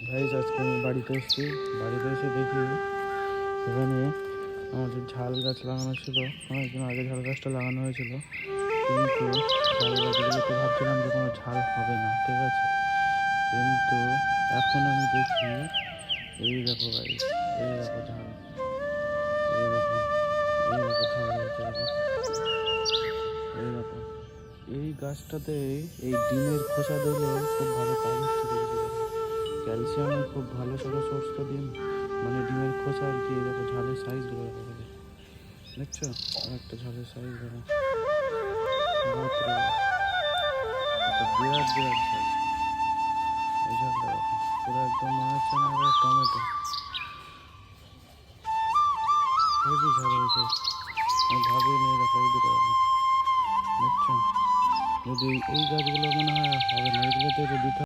Guys আজকে আমি বাড়িতে এসেছি। বাড়িতে এসে দেখি এখানে আমাদের ঝাল গাছ লাগানো ছিল। অনেকদিন আগে ঝাল গাছটা লাগানো হয়েছিল, কিন্তু ঝাল গাছগুলোতে ভাবছিলাম যে কোনো ঝাল হবে না, ঠিক আছে। কিন্তু এখন আমি দেখি, এই দেখো গাইস, এই দেখো ঝাল, এই দেখো, এই দেখো ঝাল হয়েছে, দেখো, এই দেখো। এই গাছটাতে এই ডিমের খোসা দিলে খুব ভালো কাজ হচ্ছে, দেখছি দেখো। ক্যালসিয়ামের খুব ভালো ছোটো সোর্স তো ডিম, মানে ডিমের খোসা আর কি। দেখো ঝালের সাইজগুলো দেখো, দেখছো একটা ঝালের সাইজ দেখো, বাপরে একটা বিরাট বিরাট ঝাল। এই ঝালটা দেখো, পুরো একদম মনে হচ্ছে না এবার টমেটো, হেভি ঝাল হয়েছে। আমি ভাবিনি, দেখো এই দুটো দেখো, দেখছো। যদি এই গাছগুলো